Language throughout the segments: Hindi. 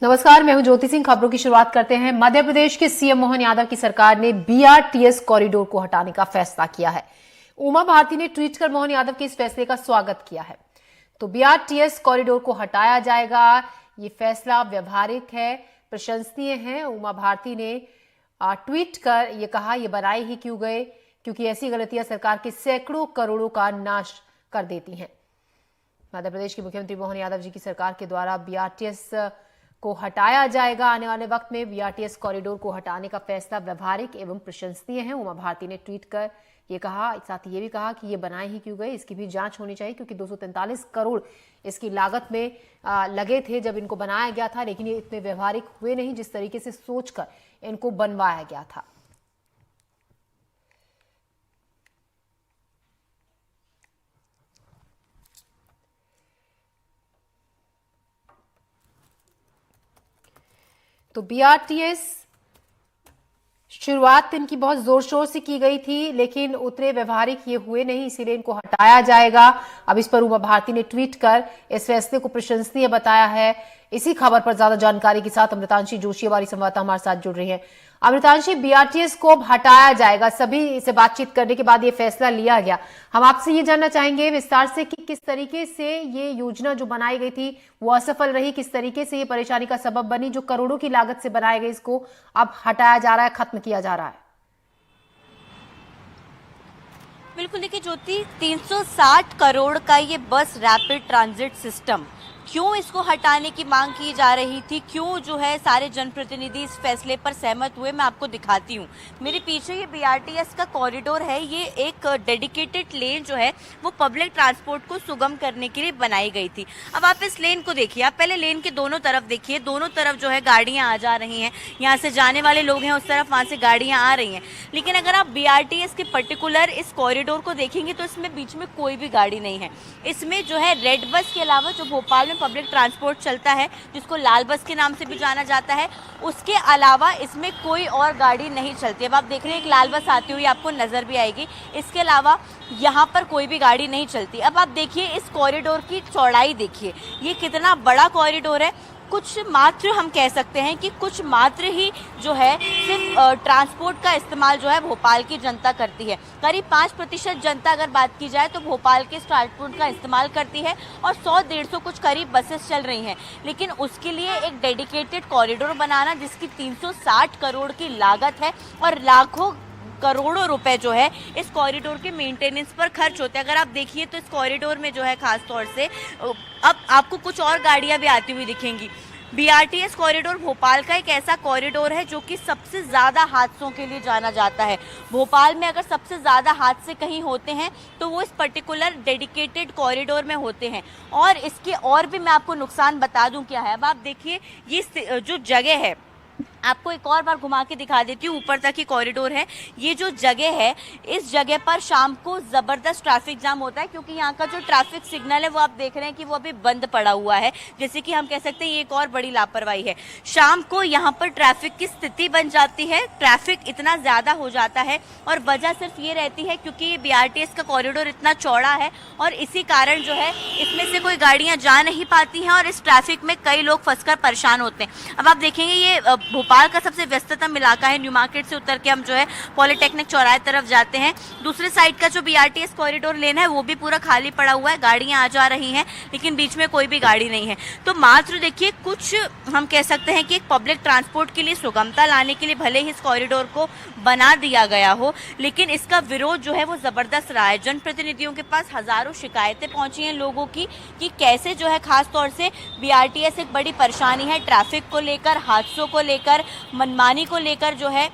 नमस्कार, मैं हूं ज्योति सिंह। खबरों की शुरुआत करते हैं। मध्य प्रदेश के सीएम मोहन यादव की सरकार ने बीआरटीएस कॉरिडोर को हटाने का फैसला किया है। उमा भारती ने ट्वीट कर मोहन यादव के इस फैसले का स्वागत किया है। तो बीआरटीएस कॉरिडोर को हटाया जाएगा, ये फैसला व्यवहारिक है, प्रशंसनीय है। उमा भारती ने ट्वीट कर ये कहा, ये बनाए ही क्यों गए, क्योंकि ऐसी गलतियां सरकार के सैकड़ों करोड़ों का नाश कर देती हैं। मध्य प्रदेश के मुख्यमंत्री मोहन यादव जी की सरकार के द्वारा बीआरटीएस को हटाया जाएगा। आने वाले वक्त में बीआरटीएस कॉरिडोर को हटाने का फैसला व्यवहारिक एवं प्रशंसनीय है। उमा भारती ने ट्वीट कर ये कहा, साथ ही ये भी कहा कि ये बनाए ही क्यों गए, इसकी भी जांच होनी चाहिए, क्योंकि 243 करोड़ इसकी लागत में लगे थे जब इनको बनाया गया था, लेकिन ये इतने व्यवहारिक हुए नहीं जिस तरीके से सोचकर इनको बनवाया गया था। तो बीआरटीएस शुरुआत इनकी बहुत जोर शोर से की गई थी, लेकिन उतने व्यवहारिक ये हुए नहीं, इसीलिए इनको हटाया जाएगा। अब इस पर उमा भारती ने ट्वीट कर इस फैसले को प्रशंसनीय बताया है। इसी खबर पर ज्यादा जानकारी के साथ अमृतांशी जोशी हमारी संवाददाता हमारे साथ जुड़ रही है। अमृतांशी, बीआरटीएस को अब हटाया जाएगा, सभी से बातचीत करने के बाद ये फैसला लिया गया। हम आपसे ये जानना चाहेंगे विस्तार से कि किस तरीके से ये योजना जो बनाई गई थी वो असफल रही, किस तरीके से ये परेशानी का सबब बनी, जो करोड़ों की लागत से बनाए गए इसको अब हटाया जा रहा है, खत्म किया जा रहा है। बिल्कुल, देखिए ज्योति, 360 करोड़ का ये बस रैपिड ट्रांजिट सिस्टम, क्यों इसको हटाने की मांग की जा रही थी, क्यों जो है सारे जनप्रतिनिधि इस फैसले पर सहमत हुए, मैं आपको दिखाती हूँ। मेरे पीछे ये बीआरटीएस का कॉरिडोर है। ये एक डेडिकेटेड लेन जो है वो पब्लिक ट्रांसपोर्ट को सुगम करने के लिए बनाई गई थी। अब आप इस लेन को देखिए, आप पहले लेन के दोनों तरफ देखिए, दोनों तरफ जो है गाड़ियाँ आ जा रही हैं, यहाँ से जाने वाले लोग हैं उस तरफ, वहाँ से गाड़ियाँ आ रही हैं। लेकिन अगर आप बीआरटीएस के पर्टिकुलर इस कॉरिडोर को देखेंगे तो इसमें बीच में कोई भी गाड़ी नहीं है। इसमें जो है रेड बस के अलावा जो भोपाल में पब्लिक ट्रांसपोर्ट चलता है, जिसको लाल बस के नाम से भी जाना जाता है, उसके अलावा इसमें कोई और गाड़ी नहीं चलती। अब आप देख रहे हैं एक लाल बस आती हुई आपको नजर भी आएगी, इसके अलावा यहाँ पर कोई भी गाड़ी नहीं चलती। अब आप देखिए इस कॉरिडोर की चौड़ाई देखिए, ये कितना बड़ा कॉरिडोर है। कुछ मात्र हम कह सकते हैं कि कुछ मात्र ही जो है सिर्फ ट्रांसपोर्ट का इस्तेमाल जो है भोपाल की जनता करती है। करीब 5% जनता अगर बात की जाए तो भोपाल के ट्रांसपोर्ट का इस्तेमाल करती है और 100-150 कुछ करीब बसेस चल रही हैं। लेकिन उसके लिए एक डेडिकेटेड कॉरिडोर बनाना जिसकी 360 करोड़ की लागत है और लाखों करोड़ों रुपए जो है इस कॉरिडोर के मेंटेनेंस पर खर्च होते हैं। अगर आप देखिए तो इस कॉरिडोर में जो है खास तौर से अब आपको कुछ और गाड़ियां भी आती हुई दिखेंगी। बीआरटीएस कॉरिडोर भोपाल का एक ऐसा कॉरिडोर है जो कि सबसे ज़्यादा हादसों के लिए जाना जाता है। भोपाल में अगर सबसे ज़्यादा हादसे कहीं होते हैं तो वो इस पर्टिकुलर डेडिकेटेड कॉरिडोर में होते हैं। और इसके और भी मैं आपको नुकसान बता दूं क्या है। अब आप देखिए ये जो जगह है, आपको एक और बार घुमा के दिखा देती हूँ, ऊपर तक ही कॉरिडोर है। ये जो जगह है, इस जगह पर शाम को ज़बरदस्त ट्रैफिक जाम होता है, क्योंकि यहाँ का जो ट्रैफिक सिग्नल है वो आप देख रहे हैं कि वो अभी बंद पड़ा हुआ है। जैसे कि हम कह सकते हैं ये एक और बड़ी लापरवाही है। शाम को यहाँ पर ट्रैफिक की स्थिति बन जाती है, ट्रैफिक इतना ज़्यादा हो जाता है और वजह सिर्फ ये रहती है क्योंकि ये बीआरटीएस का कॉरिडोर इतना चौड़ा है और इसी कारण जो है इसमें से कोई गाड़ियाँ जा नहीं पाती हैं और इस ट्रैफिक में कई लोग फंसकर परेशान होते हैं। अब आप देखेंगे ये भोपाल का सबसे व्यस्ततम इलाका है। न्यू मार्केट से उतर के हम जो है पॉलिटेक्निक चौराहे तरफ जाते हैं। दूसरे साइड का जो बीआरटीएस कॉरिडोर लेन है वो भी पूरा खाली पड़ा हुआ है, गाड़ियां आ जा रही हैं लेकिन बीच में कोई भी गाड़ी नहीं है। तो मात्र देखिए कुछ हम कह सकते हैं कि एक पब्लिक ट्रांसपोर्ट के लिए सुगमता लाने के लिए भले ही इस कॉरिडोर को बना दिया गया हो, लेकिन इसका विरोध जो है वो जबरदस्त रहा है। जनप्रतिनिधियों के पास हजारों शिकायतें पहुंची हैं लोगों की कि कैसे जो है खास तौर से बीआरटीएस एक बड़ी परेशानी है ट्रैफिक को लेकर, हादसों को लेकर, मनमानी को लेकर जो है।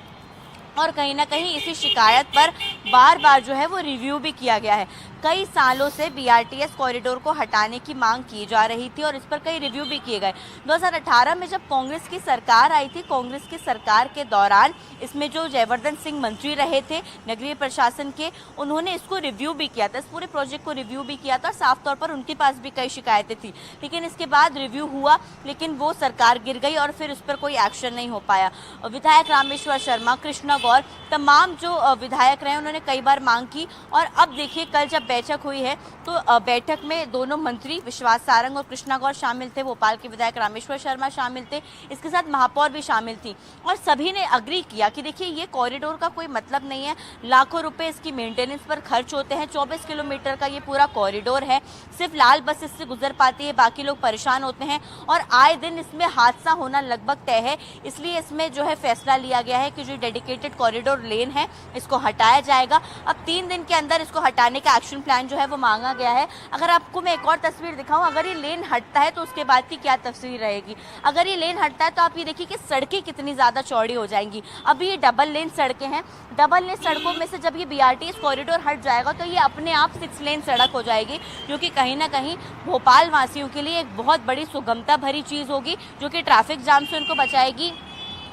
और कहीं ना कहीं इसी शिकायत पर बार बार जो है वो रिव्यू भी किया गया है। कई सालों से बीआरटीएस कॉरिडोर को हटाने की मांग की जा रही थी और इस पर कई रिव्यू भी किए गए। 2018 में जब कांग्रेस की सरकार आई थी, कांग्रेस की सरकार के दौरान इसमें जो जयवर्धन सिंह मंत्री रहे थे नगरीय प्रशासन के, उन्होंने इसको रिव्यू भी किया था, इस पूरे प्रोजेक्ट को रिव्यू भी किया था और साफ तौर पर उनके पास भी कई शिकायतें थी। लेकिन इसके बाद रिव्यू हुआ, लेकिन वो सरकार गिर गई और फिर उस पर कोई एक्शन नहीं हो पाया। विधायक रामेश्वर शर्मा, कृष्णा गौर, तमाम जो विधायक रहे उन्होंने कई बार मांग की और अब देखिए कल जब बैठक हुई है, तो बैठक में दोनों मंत्री विश्वास सारंग और कृष्णा गौर शामिल थे, भोपाल के विधायक रामेश्वर शर्मा शामिल थे, इसके साथ महापौर भी शामिल थी और सभी ने अग्री किया कि देखिए ये कॉरिडोर का कोई मतलब नहीं है, लाखों रुपए इसकी मेंटेनेंस पर खर्च होते हैं, 24 किलोमीटर का ये पूरा कॉरिडोर है, सिर्फ लाल बस इससे गुजर पाती है, बाकी लोग परेशान होते हैं और आए दिन इसमें हादसा होना लगभग तय है। इसलिए इसमें जो है फैसला लिया गया है कि जो डेडिकेटेड कॉरिडोर लेन है इसको हटाया जाएगा। अब 3 दिन के अंदर इसको हटाने का एक्शन प्लान जो है वो मांगा गया है। अगर आपको मैं एक और तस्वीर दिखाऊं, अगर ये लेन हटता है तो उसके बाद की क्या तस्वीर रहेगी। अगर ये लेन हटता है तो आप ये देखिए कि सड़कें कितनी ज़्यादा चौड़ी हो जाएंगी। अभी ये डबल लेन सड़कें हैं, डबल लेन सड़कों में से जब ये BRTS कॉरिडोर हट जाएगा तो ये अपने आप 6 लेन सड़क हो जाएगी, जो कि कहीं ना कहीं भोपाल वासियों के लिए एक बहुत बड़ी सुगमता भरी चीज़ होगी, जो कि ट्रैफिक जाम से उनको बचाएगी,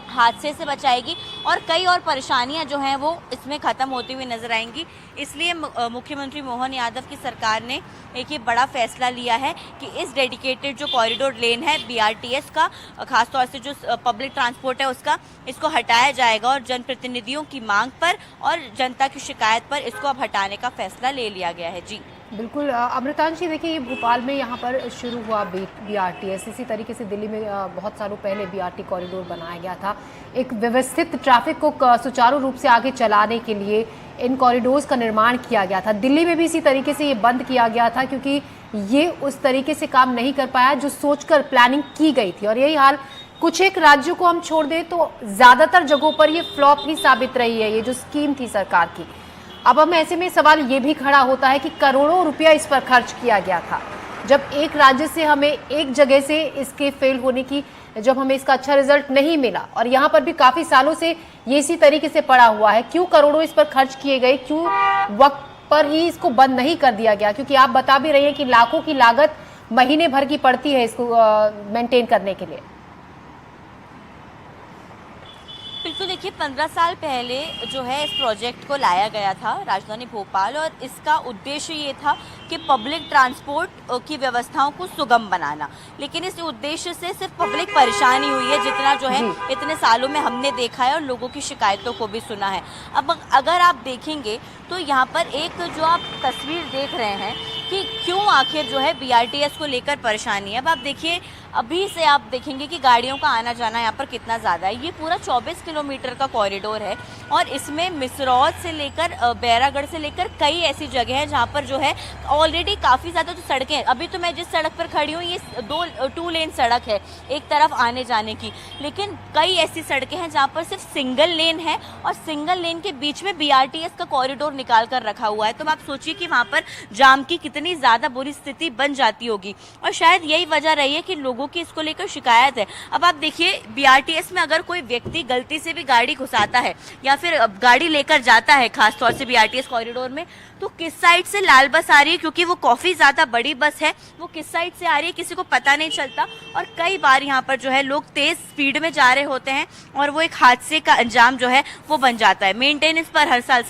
हादसे से बचाएगी और कई और परेशानियां जो हैं वो इसमें ख़त्म होती हुई नजर आएंगी। इसलिए मुख्यमंत्री मोहन यादव की सरकार ने एक ये बड़ा फैसला लिया है कि इस डेडिकेटेड जो कॉरिडोर लेन है BRTS का, खासतौर से जो पब्लिक ट्रांसपोर्ट है उसका, इसको हटाया जाएगा और जनप्रतिनिधियों की मांग पर और जनता की शिकायत पर इसको अब हटाने का फैसला ले लिया गया है। जी बिल्कुल अमृतांशी, देखिए ये भोपाल में यहाँ पर शुरू हुआ BRTS, इसी तरीके से दिल्ली में बहुत सालों पहले BRT कॉरिडोर बनाया गया था। एक व्यवस्थित ट्रैफिक को सुचारू रूप से आगे चलाने के लिए इन कॉरिडोर्स का निर्माण किया गया था। दिल्ली में भी इसी तरीके से ये बंद किया गया था क्योंकि ये उस तरीके से काम नहीं कर पाया जो सोचकर प्लानिंग की गई थी। और यही हाल कुछ एक राज्यों को हम छोड़ दें तो ज़्यादातर जगहों पर ये फ्लॉप ही साबित रही है, ये जो स्कीम थी सरकार की। अब हम ऐसे में सवाल ये भी खड़ा होता है कि करोड़ों रुपया इस पर खर्च किया गया था, जब एक राज्य से हमें एक जगह से इसके फेल होने की, जब हमें इसका अच्छा रिजल्ट नहीं मिला और यहाँ पर भी काफ़ी सालों से ये इसी तरीके से पड़ा हुआ है, क्यों करोड़ों इस पर खर्च किए गए, क्यों वक्त पर ही इसको बंद नहीं कर दिया गया? क्योंकि आप बता भी रही हैं कि लाखों की लागत महीने भर की पड़ती है इसको मेंटेन करने के लिए। बिल्कुल, देखिए 15 साल पहले जो है इस प्रोजेक्ट को लाया गया था राजधानी भोपाल और इसका उद्देश्य ये था कि पब्लिक ट्रांसपोर्ट की व्यवस्थाओं को सुगम बनाना। लेकिन इस उद्देश्य से सिर्फ पब्लिक परेशानी हुई है, जितना जो है इतने सालों में हमने देखा है और लोगों की शिकायतों को भी सुना है। अब अगर आप देखेंगे तो यहाँ पर एक जो आप तस्वीर देख रहे हैं कि क्यों आखिर जो है BRTS को लेकर परेशानी है। अब आप देखिए, अभी से आप देखेंगे कि गाड़ियों का आना जाना यहाँ पर कितना ज़्यादा है। ये पूरा 24 किलोमीटर का कॉरिडोर है और इसमें मिसरौद से लेकर बैरागढ़ से लेकर कई ऐसी जगह हैं जहाँ पर जो है ऑलरेडी काफ़ी ज़्यादा जो सड़कें हैं। अभी तो मैं जिस सड़क पर खड़ी हूँ ये 2 लेन सड़क है एक तरफ आने जाने की, लेकिन कई ऐसी सड़कें हैं जहाँ पर सिर्फ सिंगल लेन है और सिंगल लेन के बीच में BRTS का कॉरिडोर निकाल कर रखा हुआ है। तो आप सोचिए कि वहाँ पर जाम की कितनी ज़्यादा बुरी स्थिति बन जाती होगी और शायद यही वजह रही है कि लोगों की इसको लेकर शिकायत है। अब आप देखिए BRTS में अगर कोई व्यक्ति गलती से भी गाड़ी घुसाता है या फिर गाड़ी लेकर जाता है, खासतौर से BRTS कॉरिडोर में, तो किस साइड से लाल बस आ रही है, क्योंकि वो काफी ज्यादा बड़ी बस है, वो किस साइड से आ रही है किसी को पता नहीं चलता और कई बार यहाँ पर जो है लोग तेज स्पीड में जा रहे होते हैं और वो एक हादसे का अंजाम जो है वो बन जाता है। मेंटेनेंस पर हर साल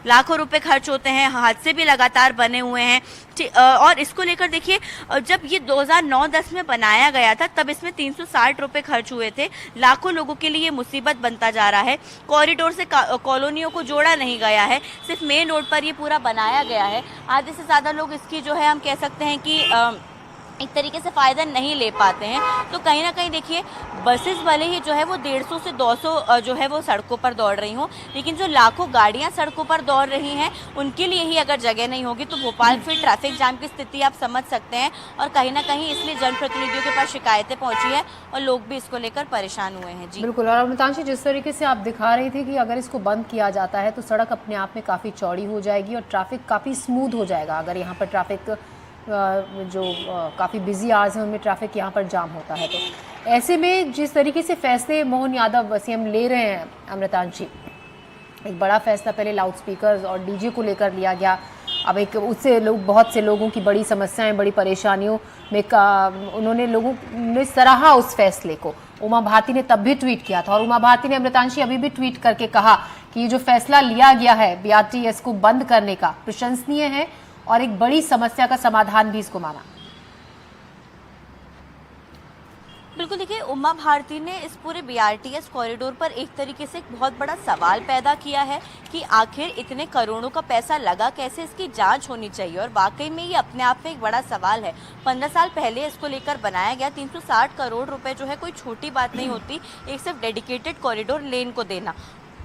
लाखों रुपए खर्च होते हैं, हादसे भी लगातार बने हुए हैं। और इसको लेकर देखिए, जब ये 2009-10 में बनाया गया था तब इसमें 360 रुपए खर्च हुए थे। लाखों लोगों के लिए मुसीबत बनता जा रहा है। कॉरिडोर से कॉलोनियों को जोड़ा नहीं गया है, सिर्फ मेन रोड पर ये पूरा बनाया गया है। आधे से ज़्यादा लोग इसकी जो है हम कह सकते हैं कि एक तरीके से फ़ायदा नहीं ले पाते हैं। तो कहीं ना कहीं देखिए, बसेस भले ही जो है वो 150 से 200 जो है वो सड़कों पर दौड़ रही हों, लेकिन जो लाखों गाड़ियां सड़कों पर दौड़ रही हैं उनके लिए ही अगर जगह नहीं होगी तो भोपाल फिर ट्रैफिक जाम की स्थिति आप समझ सकते हैं। और कहीं ना कहीं इसलिए जनप्रतिनिधियों के पास शिकायतें पहुंची है और लोग भी इसको लेकर परेशान हुए हैं। जी बिल्कुल। और अमृतांशी, जिस तरीके से आप दिखा रही थी कि अगर इसको बंद किया जाता है तो सड़क अपने आप में काफ़ी चौड़ी हो जाएगी और ट्रैफिक काफ़ी स्मूथ हो जाएगा। अगर यहाँ पर ट्रैफिक जो काफ़ी बिजी आवर्स हैं उनमें ट्रैफिक यहाँ पर जाम होता है, तो ऐसे में जिस तरीके से फैसले मोहन यादव CM ले रहे हैं अमृतांशी, एक बड़ा फैसला पहले लाउड स्पीकर्स और DJ को लेकर लिया गया, अब एक उससे बहुत से लोगों की बड़ी समस्याएं, बड़ी परेशानियों में उन्होंने लोगों ने सराहा उस फैसले को। उमा भारती ने तब भी ट्वीट किया था और उमा भारती ने अमृतांशी अभी भी ट्वीट करके कहा कि ये जो फैसला लिया गया है BRTS को बंद करने का प्रशंसनीय है और एक बड़ी समस्या का समाधान भी इसको माना। बिल्कुल देखिए, उमा भारती ने इस पूरे बीआरटीएस कॉरिडोर पर एक तरीके से एक बहुत बड़ा सवाल पैदा किया है कि आखिर इतने करोड़ों का पैसा लगा कैसे, इसकी जांच होनी चाहिए। और वाकई में ये अपने आप में एक बड़ा सवाल है। 15 साल पहले इसको लेकर बनाया गया 360 करोड़ रुपए जो है कोई छोटी बात नहीं होती एक सिर्फ डेडिकेटेड कॉरिडोर लेन को देना।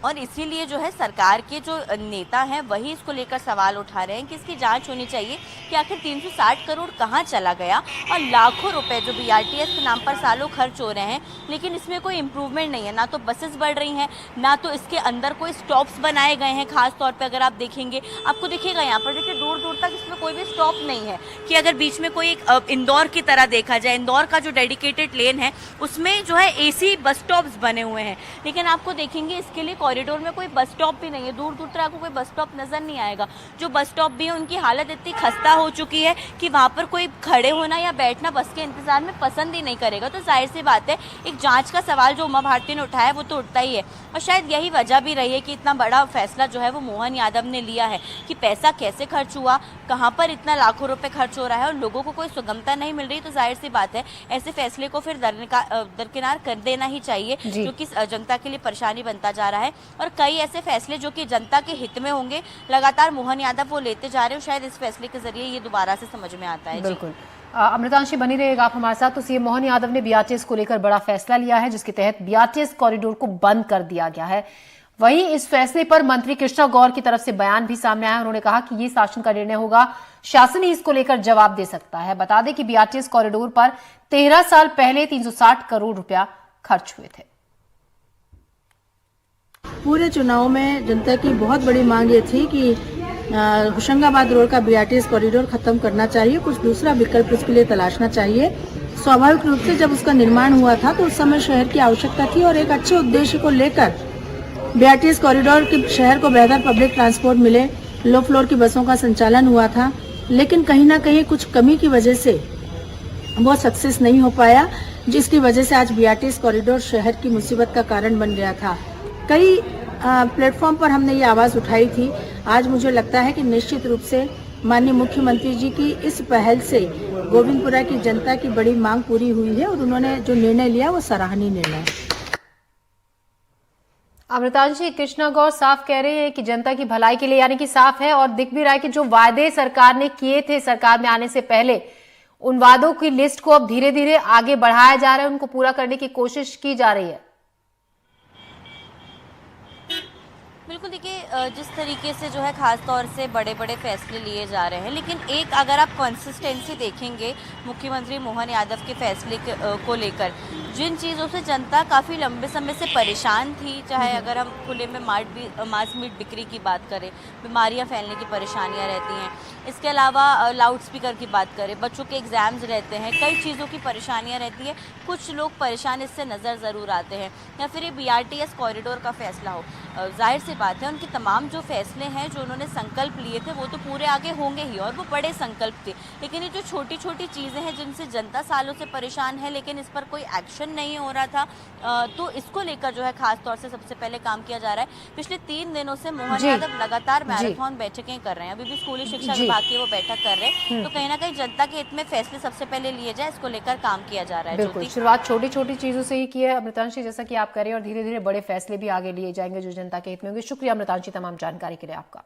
और इसीलिए जो है सरकार के जो नेता हैं वही इसको लेकर सवाल उठा रहे हैं कि इसकी जांच होनी चाहिए कि आखिर 360 करोड़ कहां चला गया और लाखों रुपए जो बीआरटीएस के नाम पर सालों खर्च हो रहे हैं, लेकिन इसमें कोई इम्प्रूवमेंट नहीं है। ना तो बसेस बढ़ रही हैं, ना तो इसके अंदर कोई स्टॉप्स बनाए गए हैं। खास तौर पर अगर आप देखेंगे, आपको दिखेगा यहाँ पर देखिए दूर दूर तक इसमें कोई भी स्टॉप नहीं है कि अगर बीच में कोई एक इंदौर की तरह देखा जाए, इंदौर का जो डेडिकेटेड लेन है उसमें जो है एसी बस स्टॉप्स बने हुए हैं, लेकिन आपको देखेंगे इसके लिए कॉरिडोर में कोई बस स्टॉप भी नहीं है। दूर दूर तक आपको कोई बस स्टॉप नजर नहीं आएगा। जो बस स्टॉप भी है उनकी हालत इतनी खस्ता हो चुकी है कि वहां पर कोई खड़े होना या बैठना बस के इंतजार में पसंद ही नहीं करेगा। तो जाहिर सी बात है, एक जांच का सवाल जो उमा भारती ने उठाया वो तो उठता ही है। और शायद यही वजह भी रही है कि इतना बड़ा फैसला जो है वो मोहन यादव ने लिया है कि पैसा कैसे खर्च हुआ, कहाँ पर इतना लाखों रुपए खर्च हो रहा है और लोगों को कोई सुगमता नहीं मिल रही। तो जाहिर सी बात है, ऐसे फैसले को फिर दरकिनार कर देना ही चाहिए, जो कि जनता के लिए परेशानी बनता जा रहा है। और कई ऐसे फैसले जो कि जनता के हित में होंगे लगातार मोहन यादव वो लेते जा रहे हो, शायद इस फैसले के जरिए ये दोबारा से समझ में आता है। बिल्कुल, अमृतांशी बनी रहेगा आप हमारे साथ। तो सीएम मोहन यादव ने बीआरटीएस को लेकर बड़ा फैसला लिया है, जिसके तहत बीआरटीएस कॉरिडोर को बंद कर दिया गया है। वहीं इस फैसले पर मंत्री कृष्णा गौर की तरफ से बयान भी सामने आया। उन्होंने कहा कि ये शासन का निर्णय होगा, शासन ही इसको लेकर जवाब दे सकता है। बता दें कि बीआरटीएस कॉरिडोर पर 13 साल पहले 360 करोड़ रुपया खर्च हुए थे। पूरे चुनाव में जनता की बहुत बड़ी मांग ये थी कि होशंगाबाद रोड का बीआरटीएस कॉरिडोर खत्म करना चाहिए, कुछ दूसरा विकल्प उसके लिए तलाशना चाहिए। स्वाभाविक रूप से जब उसका निर्माण हुआ था तो उस समय शहर की आवश्यकता थी और एक अच्छे उद्देश्य को लेकर बीआरटीएस कॉरिडोर के शहर को बेहतर पब्लिक ट्रांसपोर्ट मिले, लो फ्लोर की बसों का संचालन हुआ था। लेकिन कहीं ना कहीं कुछ कमी की वजह से वो सक्सेस नहीं हो पाया, जिसकी वजह से आज बीआरटीएस कॉरिडोर शहर की मुसीबत का कारण बन गया था। कई प्लेटफॉर्म पर हमने ये आवाज उठाई थी। आज मुझे लगता है कि निश्चित रूप से माननीय मुख्यमंत्री जी की इस पहल से गोविंदपुरा की जनता की बड़ी मांग पूरी हुई है और उन्होंने जो निर्णय लिया वो सराहनीय निर्णय है। अमृतांशी, कृष्णा गौर साफ कह रहे हैं कि जनता की भलाई के लिए, यानी कि साफ है और दिख भी रहा है कि जो वादे सरकार ने किए थे सरकार में आने से पहले, उन वादों की लिस्ट को अब धीरे धीरे आगे बढ़ाया जा रहा है, उनको पूरा करने की कोशिश की जा रही है। बिल्कुल देखिए, जिस तरीके से जो है खास तौर से बड़े बड़े फैसले लिए जा रहे हैं, लेकिन एक अगर आप कंसिस्टेंसी देखेंगे मुख्यमंत्री मोहन यादव के फैसले को लेकर, जिन चीज़ों से जनता काफ़ी लंबे समय से परेशान थी, चाहे अगर हम खुले में मांस मीट बिक्री की बात करें, बीमारियां फैलने की परेशानियां रहती हैं, इसके अलावा लाउड स्पीकर की बात करें, बच्चों के एग्ज़ाम्स रहते हैं, कई चीज़ों की परेशानियां रहती है। कुछ लोग परेशान इससे नज़र ज़रूर आते हैं, या फिर ये बीआरटीएस कॉरिडोर का फैसला हो। जाहिर सी बात है, उनके तमाम जो फैसले हैं, जो उन्होंने संकल्प लिए थे, वो तो पूरे आगे होंगे ही और वो बड़े संकल्प थे। लेकिन ये जो छोटी छोटी चीज़ें हैं जिनसे जनता सालों से परेशान है, लेकिन इस पर कोई एक्शन नहीं हो रहा था, तो इसको लेकर जो है खास तौर से सबसे पहले काम किया जा रहा है। पिछले 3 दिनों से मोहन यादव लगातार मैराथन बैठकें कर रहे हैं, अभी भी स्कूली शिक्षा विभाग की वो बैठक कर रहे हैं। तो कहीं ना कहीं जनता के हित में फैसले सबसे पहले लिए जाए, इसको लेकर काम किया जा रहा है। बिल्कुल, शुरुआत छोटी छोटी चीजों से ही की है अमृतांशी, जैसा कि आप कह रहे हैं, और धीरे धीरे बड़े फैसले भी आगे लिए जाएंगे जो जनता के हित में होंगे। शुक्रिया अमृतांशी तमाम जानकारी के लिए आपका।